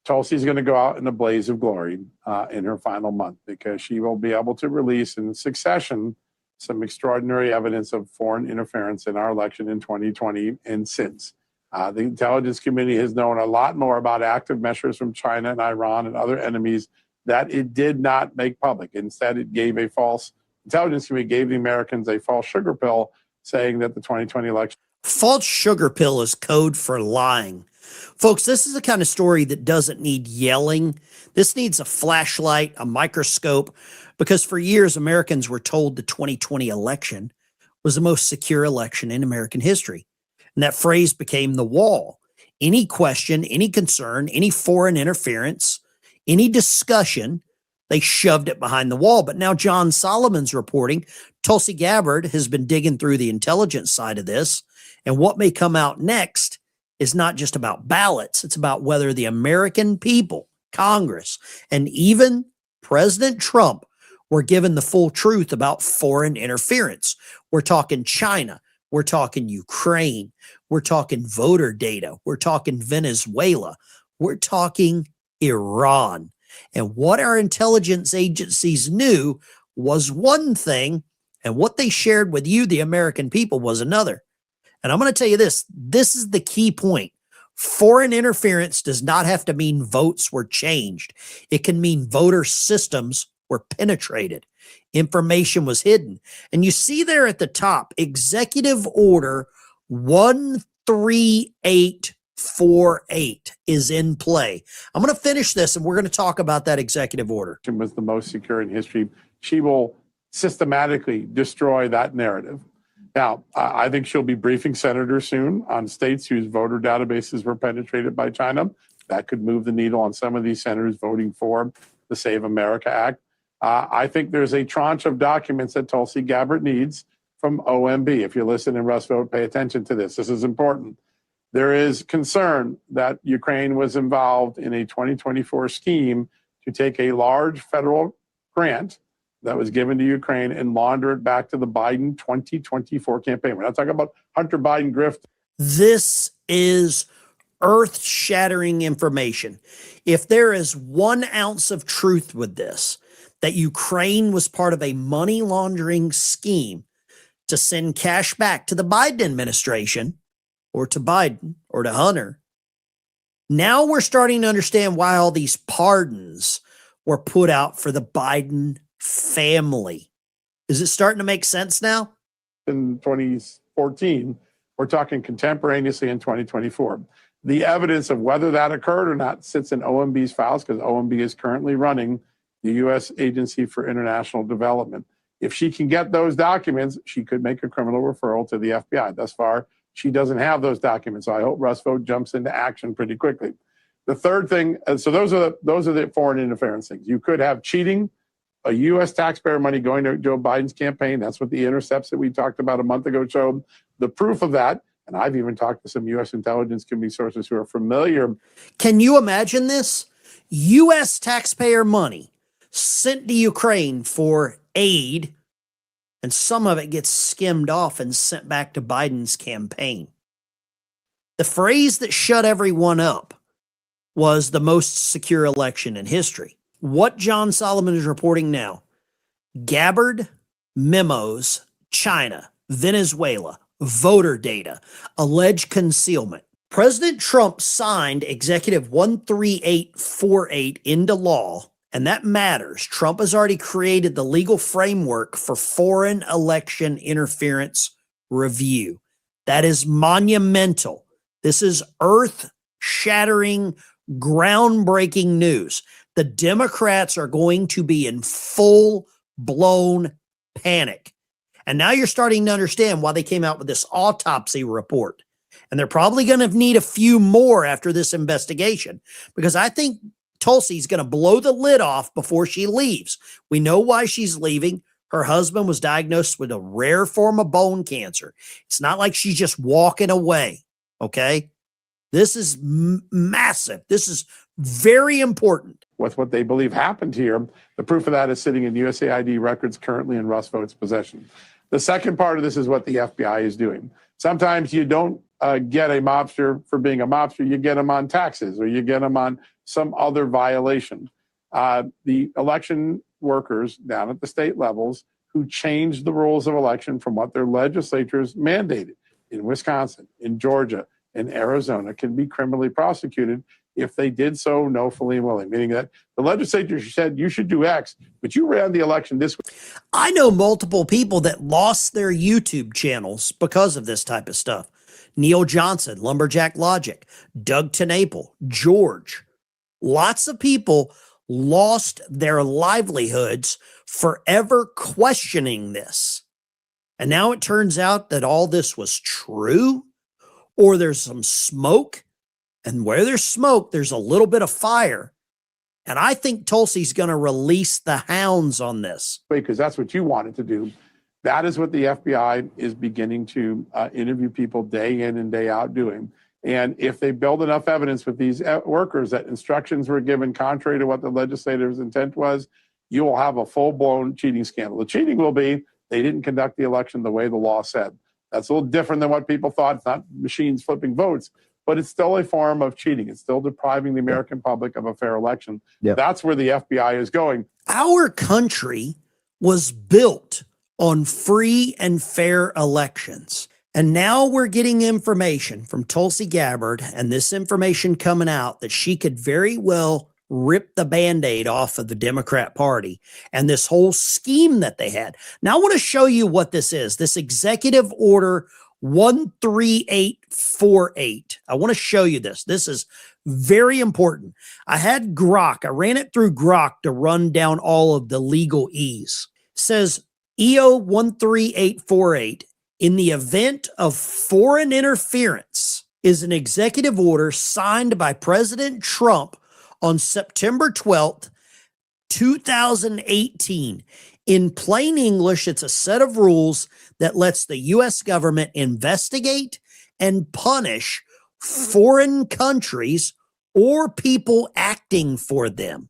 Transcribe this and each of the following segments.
Tulsi's going to go out in a blaze of glory in her final month, because she will be able to release in succession some extraordinary evidence of foreign interference in our election in 2020 and since. The intelligence community has known a lot more about active measures from China and Iran and other enemies that it did not make public. Instead, it gave a false, intelligence community gave the Americans a false sugar pill saying that the 2020 election. False sugar pill is code for lying. Folks, this is the kind of story that doesn't need yelling. This needs a flashlight, a microscope, because for years, Americans were told the 2020 election was the most secure election in American history. And that phrase became the wall. Any question, any concern, any foreign interference, any discussion, they shoved it behind the wall. But now John Solomon's reporting, Tulsi Gabbard has been digging through the intelligence side of this. And what may come out next is not just about ballots. It's about whether the American people, Congress, and even President Trump were given the full truth about foreign interference. We're talking China. We're talking Ukraine. We're talking voter data. We're talking Venezuela. We're talking Iran. And what our intelligence agencies knew was one thing, and what they shared with you, the American people, was another. And I'm going to tell you this. This is the key point. Foreign interference does not have to mean votes were changed. It can mean voter systems were penetrated. Information was hidden. And you see there at the top, Executive Order 13848 is in play. I'm going to finish this and we're going to talk about that executive order. It was the most secure in history. She will systematically destroy that narrative. Now, I think she'll be briefing senators soon on states whose voter databases were penetrated by China. That could move the needle on some of these senators voting for the Save America Act. I think there's a tranche of documents that Tulsi Gabbard needs from OMB. If you're listening, Russ Vogt, pay attention to this. This is important. There is concern that Ukraine was involved in a 2024 scheme to take a large federal grant that was given to Ukraine and launder it back to the Biden 2024 campaign. We're not talking about Hunter Biden grift. This is earth-shattering information. If there is 1 ounce of truth with this, that Ukraine was part of a money laundering scheme to send cash back to the Biden administration, or to Biden, or to Hunter, now we're starting to understand why all these pardons were put out for the Biden family. Is it starting to make sense now? In 2014, we're talking contemporaneously in 2024. The evidence of whether that occurred or not sits in OMB's files, because OMB is currently running the U.S. Agency for International Development. If she can get those documents, she could make a criminal referral to the FBI. Thus far, she doesn't have those documents. So I hope Russ Vogt jumps into action pretty quickly. The third thing, so those are the foreign interference things. You could have cheating, a U.S. taxpayer money going to Joe Biden's campaign. That's what the intercepts that we talked about a month ago showed. The proof of that, and I've even talked to some U.S. intelligence community sources who are familiar. Can you imagine this? U.S. taxpayer money sent to Ukraine for aid, and some of it gets skimmed off and sent back to Biden's campaign. The phrase that shut everyone up was the most secure election in history. What John Solomon is reporting now, Gabbard, memos, China, Venezuela, voter data, alleged concealment. President Trump signed Executive 13848 into law, and that matters. Trump has already created the legal framework for foreign election interference review. That is monumental. This is earth-shattering, groundbreaking news. The Democrats are going to be in full-blown panic. And now you're starting to understand why they came out with this autopsy report. And they're probably going to need a few more after this investigation, because I think Tulsi's going to blow the lid off before she leaves. We know why she's leaving. Her husband was diagnosed with a rare form of bone cancer. It's not like she's just walking away, okay? This is massive. This is very important. With what they believe happened here, the proof of that is sitting in USAID records currently in Russ Vogt's possession. The second part of this is what the FBI is doing. Sometimes you don't get a mobster for being a mobster. You get them on taxes or you get them on some other violation. The election workers down at the state levels who changed the rules of election from what their legislatures mandated in Wisconsin, in Georgia, in Arizona can be criminally prosecuted if they did so knowingly and willing, meaning that the legislature said you should do X, but you ran the election this way. I know multiple people that lost their YouTube channels because of this type of stuff. Neil Johnson, Lumberjack Logic, Doug TenNapel, George. Lots of people lost their livelihoods forever questioning this. And now it turns out that all this was true, or there's some smoke. And where there's smoke, there's a little bit of fire. And I think Tulsi's going to release the hounds on this. Because that's what you wanted to do. That is what the FBI is beginning to interview people day in and day out doing. And if they build enough evidence with these workers that instructions were given contrary to what the legislature's intent was, you will have a full-blown cheating scandal. The cheating will be they didn't conduct the election the way the law said. That's a little different than what people thought. It's not machines flipping votes, but it's still a form of cheating. It's still depriving the American public of a fair election. Yep. That's where the FBI is going. Our country was built on free and fair elections. And now we're getting information from Tulsi Gabbard, and this information coming out that she could very well rip the Band-Aid off of the Democrat Party and this whole scheme that they had. Now I want to show you what this is. This Executive Order 13848. I want to show you this. This is very important. I had Grok. I ran it through Grok to run down all of the legal E's. It says EO 13848, in the event of foreign interference, is an executive order signed by President Trump on September 12th, 2018. In plain English, it's a set of rules that lets the U.S. government investigate and punish foreign countries or people acting for them.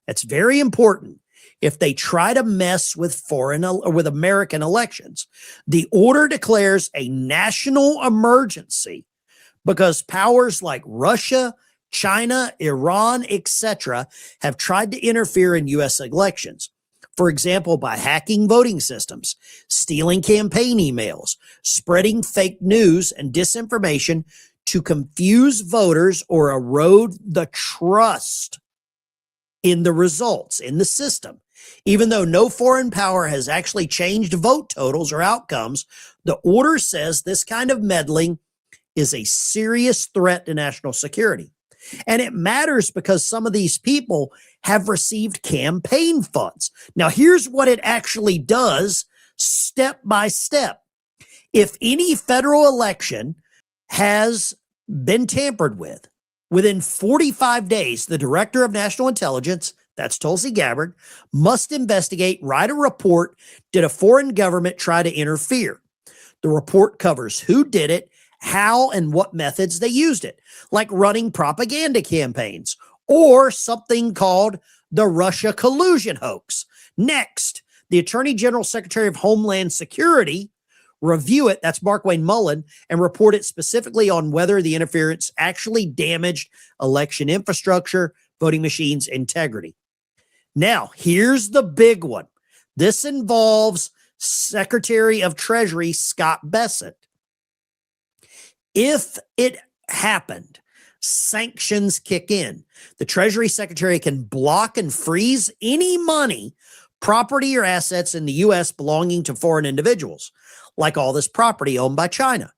That's very important. If they try to mess with with American elections, the order declares a national emergency because powers like Russia, China, Iran, etc., have tried to interfere in U.S. elections. For example, by hacking voting systems, stealing campaign emails, spreading fake news and disinformation to confuse voters or erode the trust in the results, in the system. Even though no foreign power has actually changed vote totals or outcomes, the order says this kind of meddling is a serious threat to national security. And it matters because some of these people have received campaign funds. Now, here's what it actually does step by step. If any federal election has been tampered with, within 45 days, the Director of National Intelligence, that's Tulsi Gabbard, must investigate, write a report. Did a foreign government try to interfere? The report covers who did it, how and what methods they used it, like running propaganda campaigns or something called the Russia collusion hoax. Next, the Attorney General, Secretary of Homeland Security review it, that's Mark Wayne Mullen, and report it specifically on whether the interference actually damaged election infrastructure, voting machines, integrity. Now, here's the big one. This involves Secretary of Treasury Scott Bessent. If it happened, sanctions kick in. The Treasury Secretary can block and freeze any money, property, or assets in the U.S. belonging to foreign individuals, like all this property owned by China.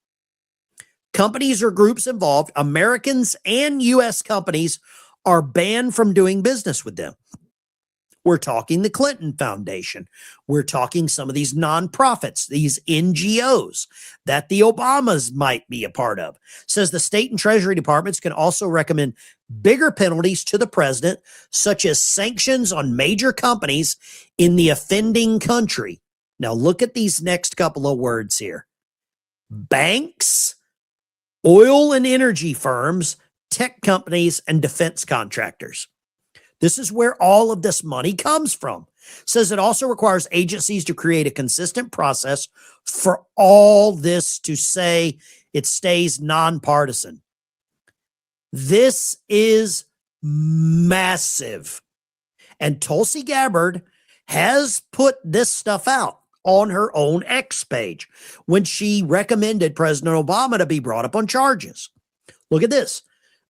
Companies or groups involved, Americans and U.S. companies, are banned from doing business with them. We're talking the Clinton Foundation. We're talking some of these nonprofits, these NGOs that the Obamas might be a part of. Says the state and treasury departments can also recommend bigger penalties to the president, such as sanctions on major companies in the offending country. Now look at these next couple of words here. Banks, oil and energy firms, tech companies, and defense contractors. This is where all of this money comes from. Says it also requires agencies to create a consistent process for all this to say it stays nonpartisan. This is massive. And Tulsi Gabbard has put this stuff out on her own X page when she recommended President Obama to be brought up on charges. Look at this.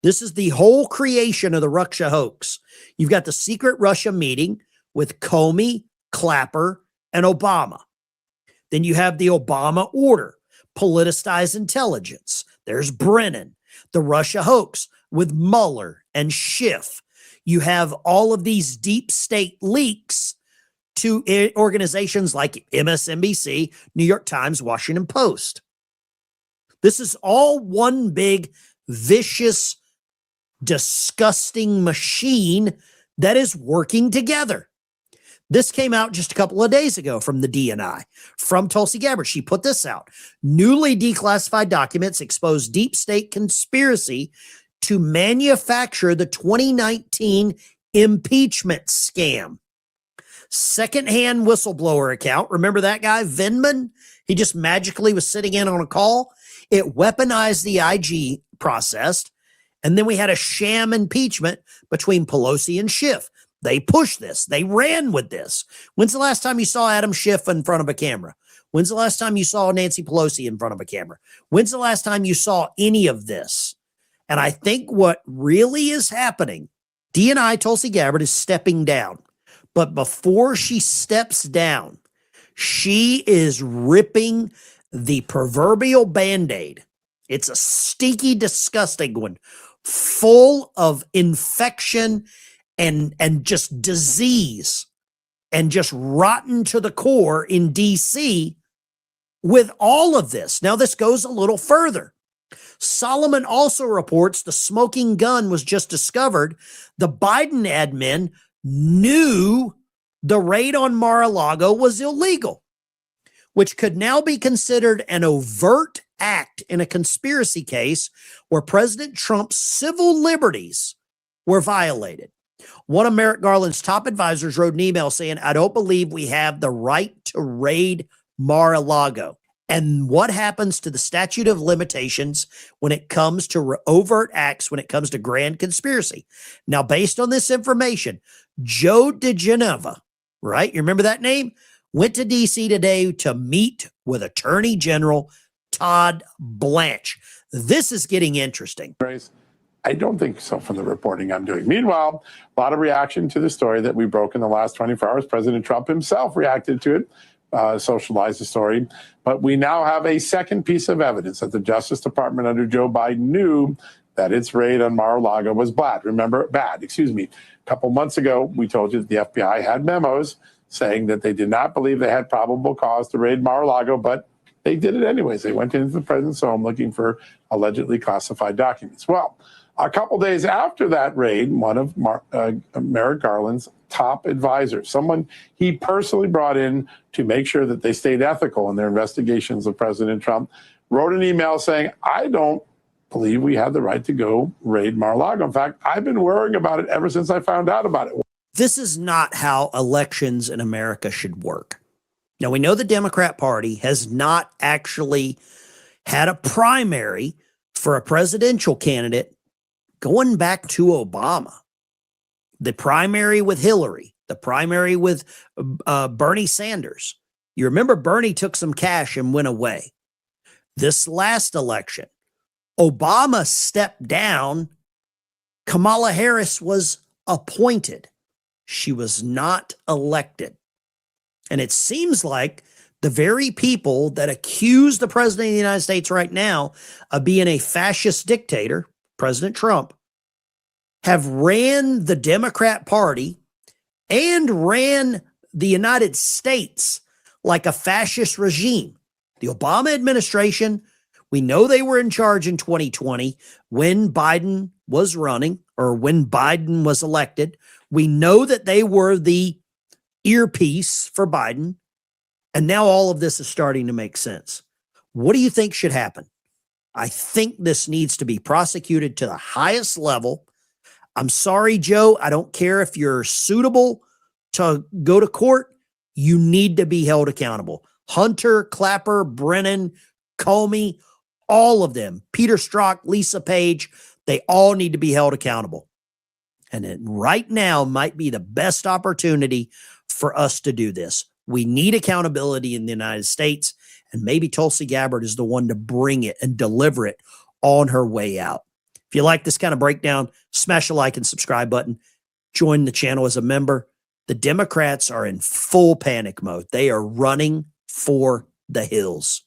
This is the whole creation of the Russia hoax. You've got the secret Russia meeting with Comey, Clapper, and Obama. Then you have the Obama order, politicized intelligence. There's Brennan, the Russia hoax with Mueller and Schiff. You have all of these deep state leaks to organizations like MSNBC, New York Times, Washington Post. This is all one big, vicious, disgusting machine that is working together. This came out just a couple of days ago from the DNI, from Tulsi Gabbard. She put this out. Newly declassified documents expose deep state conspiracy to manufacture the 2019 impeachment scam. Secondhand whistleblower account. Remember that guy, Venmo? He just magically was sitting in on a call. It weaponized the IG process. And then we had a sham impeachment between Pelosi and Schiff. They pushed this. They ran with this. When's the last time you saw Adam Schiff in front of a camera? When's the last time you saw Nancy Pelosi in front of a camera? When's the last time you saw any of this? And I think what really is happening, DNI Tulsi Gabbard is stepping down. But before she steps down, she is ripping the proverbial Band-Aid. It's a stinky, disgusting one, full of infection and just disease and just rotten to the core in DC with all of this. Now, this goes a little further. Solomon also reports the smoking gun was just discovered. The Biden admin knew the raid on Mar-a-Lago was illegal, which could now be considered an overt act in a conspiracy case where President Trump's civil liberties were violated. One of Merrick Garland's top advisors wrote an email saying, I don't believe we have the right to raid Mar-a-Lago. And what happens to the statute of limitations when it comes to overt acts, when it comes to grand conspiracy? Now, based on this information, Joe DeGeneva, right? You remember that name? Went to D.C. today to meet with Attorney General Todd Blanche. This is getting interesting. I don't think so from the reporting I'm doing. Meanwhile, a lot of reaction to the story that we broke in the last 24 hours. President Trump himself reacted to it, socialized the story. But we now have a second piece of evidence that the Justice Department under Joe Biden knew that its raid on Mar-a-Lago was bad. A couple months ago, we told you that the FBI had memos saying that they did not believe they had probable cause to raid Mar-a-Lago, but they did it anyways. They went into the president's home looking for allegedly classified documents. Well, a couple days after that raid, one of Merrick Garland's top advisors, someone he personally brought in to make sure that they stayed ethical in their investigations of President Trump, wrote an email saying, I don't believe we have the right to go raid Mar-a-Lago. In fact, I've been worrying about it ever since I found out about it. This is not how elections in America should work. Now, we know the Democrat Party has not actually had a primary for a presidential candidate going back to Obama. The primary with Hillary, the primary with Bernie Sanders. You remember Bernie took some cash and went away. This last election, Obama stepped down. Kamala Harris was appointed. She was not elected. And it seems like the very people that accuse the president of the United States right now of being a fascist dictator, President Trump, have ran the Democrat Party and ran the United States like a fascist regime. The Obama administration, we know they were in charge in 2020 when Biden was running or when Biden was elected. We know that they were the earpiece for Biden. And now all of this is starting to make sense. What do you think should happen? I think this needs to be prosecuted to the highest level. I'm sorry, Joe. I don't care if you're suitable to go to court. You need to be held accountable. Hunter, Clapper, Brennan, Comey, all of them, Peter Strzok, Lisa Page, they all need to be held accountable. And it right now might be the best opportunity for us to do this. We need accountability in the United States, and maybe Tulsi Gabbard is the one to bring it and deliver it on her way out. If you like this kind of breakdown, smash the like and subscribe button. Join the channel as a member. The Democrats are in full panic mode. They are running for the hills.